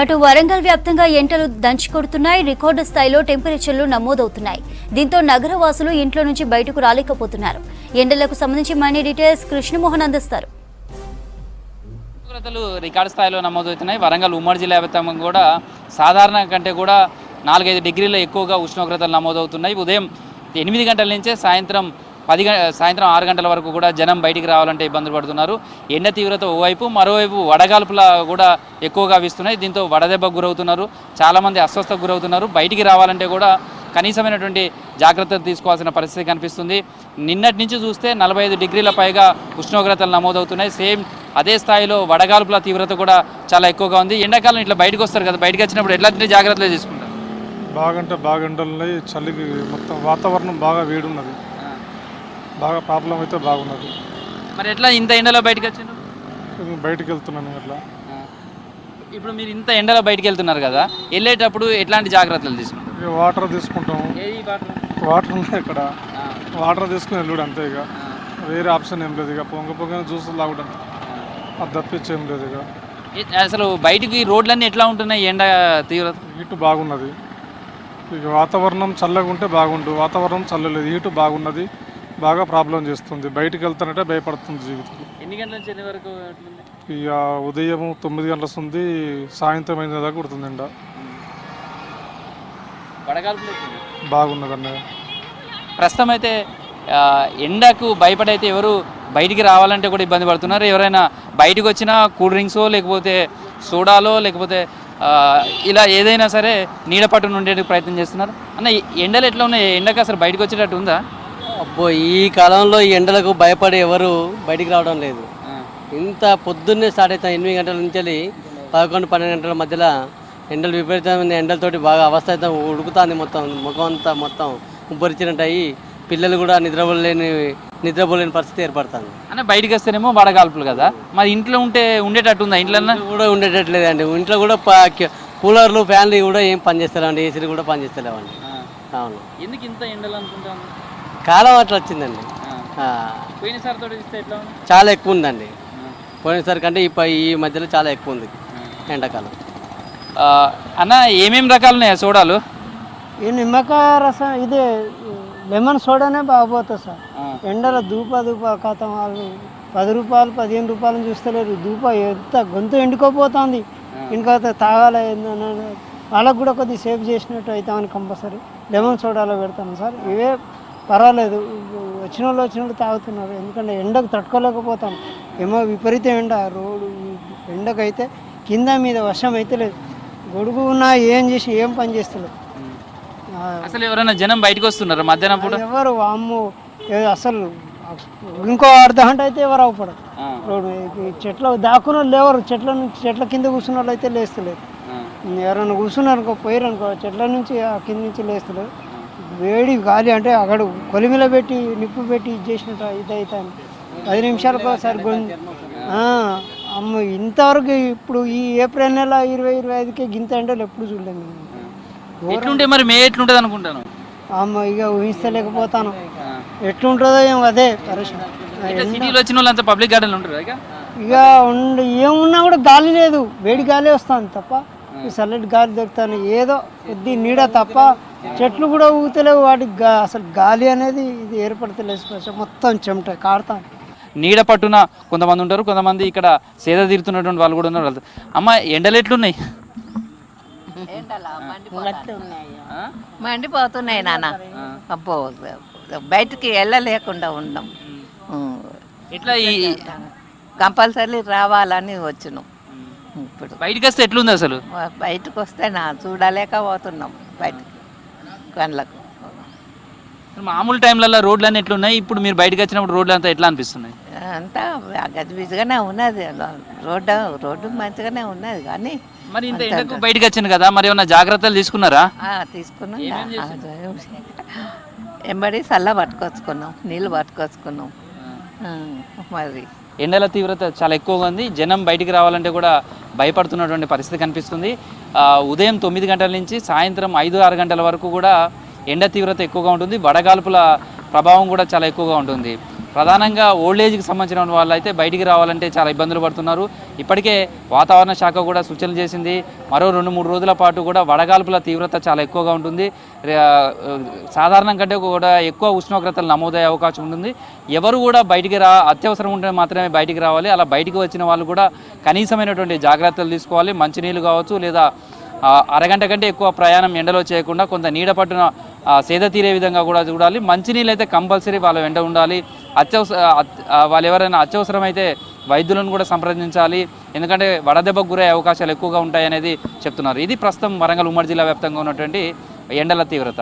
అటు వరంగల్ వ్యాప్తంగా ఎండలు దంచుకొడుతున్నాయి. రికార్డు స్థాయిలో టెంపరేచర్లు నమోదవుతున్నాయి. దీంతో నగరవాసులు ఇంట్లో నుంచి బయటకు రాలేకపోతున్నారు. ఎండలకు సంబంధించి మరిన్ని డీటెయిల్స్ కృష్ణమోహన్ అందిస్తారు. ఉష్ణోగ్రతలు రికార్డు స్థాయిలో నమోదవుతున్నాయి. వరంగల్ ఉమ్మడి జిల్లా వ్యాప్తంగా కూడా సాధారణ కంటే కూడా 4-5 డిగ్రీల ఎక్కువగా ఉష్ణోగ్రతలు నమోదవుతున్నాయి. ఉదయం 8 గంటల నుంచే సాయంత్రం 6 గంటల వరకు కూడా జనం బయటికి రావాలంటే ఇబ్బందులు పడుతున్నారు. ఎండ తీవ్రత ఓవైపు, మరోవైపు వడగాల్పుల కూడా ఎక్కువగా వీస్తున్నాయి. దీంతో వడదెబ్బకు గురవుతున్నారు. చాలామంది అస్వస్థకు గురవుతున్నారు. బయటికి రావాలంటే కూడా కనీసమైనటువంటి జాగ్రత్తలు తీసుకోవాల్సిన పరిస్థితి కనిపిస్తుంది. నిన్నటి నుంచి చూస్తే 45 డిగ్రీల పైగా ఉష్ణోగ్రతలు నమోదవుతున్నాయి. సేమ్ అదే స్థాయిలో వడగాల్పుల తీవ్రత కూడా చాలా ఎక్కువగా ఉంది. ఎండాకాలం ఇట్లా బయటకు వస్తారు కదా, బయటకు వచ్చినప్పుడు ఎట్లాంటి జాగ్రత్తలు తీసుకుంటారు? బాగా ఎండలున్నాయి. చలికి మొత్తం వాతావరణం బాగా వేడున్నది. బాగా ప్రాబ్లం అయితే బాగున్నది. మరి ఎట్లా ఇంత ఎండలో బయటకు వచ్చారు? బయటికి వెళ్తున్నాను అట్లా. ఇప్పుడు మీరు ఇంత ఎండలో బయటకు వెళ్తున్నారు కదా, వెళ్ళేటప్పుడు ఎట్లాంటి జాగ్రత్తలు తీసుకుంటారు? వాటర్ తీసుకుంటాము. వాటర్ ఉన్నాయి ఇక్కడ, వాటర్ తీసుకుని వెళ్ళాడు అంతే. ఇక వేరే ఆప్షన్ ఏం లేదు. ఇక పొంగ జ్యూస్ లాగడం అది తప్పించి ఏం లేదు. ఇక అసలు బయటికి రోడ్లన్నీ ఎట్లా ఉంటున్నాయి? ఎండ తీవ్రత హీటు బాగున్నది. ఇక వాతావరణం చల్లగా ఉంటే బాగుండు. వాతావరణం చల్లలేదు, హీటు బాగున్నది. బాగా ప్రాబ్లం చేస్తుంది. బయటికి వెళ్తానంటే భయపడుతుంది జీవితం. ఎన్ని గంటల నుంచి ఎన్ని వరకు? ఇక ఉదయం 9 గంటల ఉంది, సాయంత్రం 5 దాకా కుడుతుంది ఎండ. బాగున్నది అన్నయ్య. ప్రస్తుతం అయితే ఎండకు భయపడైతే ఎవరు బయటికి రావాలంటే కూడా ఇబ్బంది పడుతున్నారు. ఎవరైనా బయటకు వచ్చినా కూల్ డ్రింక్సో లేకపోతే సోడాలో లేకపోతే ఇలా ఏదైనా సరే నీడ పట్టున ఉండేందుకు ప్రయత్నం చేస్తున్నారు. అన్న, ఎండలు ఎట్లా ఉన్నాయి? ఎండకు అసలు బయటకు వచ్చేటట్టు ఉందా? అబ్బో, ఈ కాలంలో ఈ ఎండలకు భయపడి ఎవరు బయటికి రావడం లేదు. ఇంత పొద్దున్నే స్టార్ట్ అవుతాం 8 గంటల నుంచి 11-12 గంటల మధ్యలో ఎండలు విపరీతమైన ఎండలతోటి బాగా అవస్థ అయితే ఉడుకుతుంది. మొత్తం ముఖం అంతా మొత్తం ఉబ్బరిచ్చినట్టు అయ్యి పిల్లలు కూడా నిద్రపోలేని పరిస్థితి ఏర్పడుతుంది. అన్న, బయటకు వస్తేనేమో వడగాల్పులు కదా, మరి ఇంట్లో ఉండేటట్టు ఉందా? ఇంట్లో కూడా ఉండేటట్లేదండి. ఇంట్లో కూడా కూలర్లు ఫ్యాన్లు కూడా ఏం పనిచేస్తలేవండి. ఏసీలు కూడా పనిచేస్తలేవండి. అవును. ఎందుకు ఇంత ఎండలు అనుకుంటాను? కాలం అట్లా వచ్చిందండి. చాలా ఎక్కువ ఉందండి. పోయినసారి కంటే ఈ మధ్యలో చాలా ఎక్కువ ఉంది ఎండాకాలం. అన్న, ఏమేమి రకాలు ఉన్నాయి సోడాలు? ఈ నిమ్మకాయ రసం, ఇదే లెమన్ సోడానే బాగపోతుంది సార్. ఎండలో దూప కథం వాళ్ళు 10 రూపాయలు 15 రూపాయలు చూస్తలేరు. దూప ఎంత గొంతు ఎండుకోపోతుంది. ఇంకొక తాగాలి వాళ్ళకు కూడా కొద్దిగా సేవ్ చేసినట్టు అవుతామని కంపల్సరీ లెమన్ సోడాలో పెడతాను సార్. ఇవే పర్వాలేదు, వచ్చిన వాళ్ళు తాగుతున్నారు. ఎందుకంటే ఎండకు తట్టుకోలేకపోతాం. ఏమో విపరీతం ఎండ, రోడ్డు ఎండకైతే కింద మీద వర్షం అయితే లేదు. గొడుగు ఉన్నా ఏం చేసి ఏం పని చేస్తలేదు. అసలు ఎవరైనా జనం బయటకు వస్తున్నారు మధ్యాహ్నం పూట? ఎవరు అమ్ము అసలు ఇంకో అర్ధ గంట అయితే ఎవరు అవపడరు. రోడ్డు చెట్లు దాక్కున్న వాళ్ళు లేవరు. చెట్ల కింద కూర్చున్న వాళ్ళు అయితే లేస్తలేదు. ఎవరైనా కూర్చున్నారు పోయారు అనుకో, చెట్ల నుంచి కింద నుంచి లేస్తలేదు. వేడి గాలి అంటే అక్కడ కొలిమిలో పెట్టి నిప్పు పెట్టి ఇది చేసినట్టు ఇదవుతాను. 10 నిమిషాలకు ఒకసారి అమ్మ ఇంతవరకు ఇప్పుడు ఈ ఏప్రిల్ నెల 20-25కి గింత ఎండలు ఎప్పుడు చూడలేము. ఎట్లుంటే మరి మే ఎట్లుంటుంది అనుకుంటాను? అమ్మ ఇక ఊహిస్తలేకపోతాను ఎట్లుంటుందో ఏమో. అదే పరిశ్రమ సిటీలో వచ్చిన వాళ్ళంతా పబ్లిక్ గార్డెన్లు ఉంటారు. ఇక ఏమున్నా కూడా గాలి లేదు, వేడి గాలి వస్తుంది తప్ప చల్లటి గాలి దొరుకుతాను. ఏదో కొద్ది నీడ తప్ప చెట్లు కూడా ఊగుతలేవు. వాటికి అసలు గాలి అనేది ఇది ఏర్పడతలేదు. మొత్తం చెమట కాడతాను. నీడ పట్టున కొంతమంది ఉంటారు, కొంతమంది ఇక్కడ సేద తీరుతున్నటువంటి వాళ్ళు కూడా ఉన్నారు. అమ్మ, ఎండలు ఎట్లున్నాయి? మండిపోతున్నాయి నాన్న. అబ్బో, బయటికి వెళ్ళలేకుండా ఉన్నాం. ఎట్లా కంపల్సరీ రావాలని వచ్చినాం. ఇప్పుడు బయటకు వస్తే ఎట్లుంది అసలు? బయటకు వస్తే చూడలేకపోతున్నాం బయటకు కళ్ళకు. మామూలు టైంలలో రోడ్లు అన్నీ ఎట్లున్నాయి? ఇప్పుడు మీరు బయటకు వచ్చినప్పుడు రోడ్లు అంతా ఎట్లా అనిపిస్తున్నాయి? అంతా గజిబిజిగానే ఉన్నది. రోడ్డు మంచిగానే ఉన్నది. కానీ మరి ఇంత ఎండకు బయటకు వచ్చింది కదా, మరి ఏమన్నా జాగ్రత్తలు తీసుకున్నారా? తీసుకున్నాం. ఎంబడి చల్ల పట్టుకొచ్చుకున్నాం, నీళ్ళు పట్టుకొచ్చుకున్నాం. మరి ఎండల తీవ్రత చాలా ఎక్కువగా ఉంది. జనం బయటికి రావాలంటే కూడా భయపడుతున్నటువంటి పరిస్థితి కనిపిస్తుంది. ఉదయం 9 గంటల నుంచి సాయంత్రం 5-6 గంటల వరకు కూడా ఎండ తీవ్రత ఎక్కువగా ఉంటుంది. వడగాల్పుల ప్రభావం కూడా చాలా ఎక్కువగా ఉంటుంది. ప్రధానంగా ఓల్డ్ ఏజ్కి సంబంధించిన వాళ్ళు అయితే బయటికి రావాలంటే చాలా ఇబ్బందులు పడుతున్నారు. ఇప్పటికే వాతావరణ శాఖ కూడా సూచనలు చేసింది. మరో 2-3 రోజుల పాటు కూడా వడగాల్పుల తీవ్రత చాలా ఎక్కువగా ఉంటుంది. సాధారణం కంటే కూడా ఎక్కువ ఉష్ణోగ్రతలు నమోదయ్యే అవకాశం ఉంటుంది. ఎవరు కూడా బయటికి అత్యవసరం ఉంటే మాత్రమే బయటికి రావాలి. అలా బయటికి వచ్చిన వాళ్ళు కూడా కనీసమైనటువంటి జాగ్రత్తలు తీసుకోవాలి. మంచినీళ్ళు కావచ్చు లేదా అరగంట కంటే ఎక్కువ ప్రయాణం ఎండలో చేయకుండా కొంత నీడ పట్టున సేద తీరే విధంగా కూడా చూడాలి. మంచినీళ్ళు అయితే కంపల్సరీ వాళ్ళ వెంట ఉండాలి. వాళ్ళు ఎవరైనా అత్యవసరమైతే వైద్యులను కూడా సంప్రదించాలి. ఎందుకంటే వడదెబ్బకు గురయ్యే అవకాశాలు ఎక్కువగా ఉంటాయనేది చెప్తున్నారు. ఇది ప్రస్తుతం వరంగల్ ఉమ్మడి జిల్లా వ్యాప్తంగా ఉన్నటువంటి ఎండల తీవ్రత.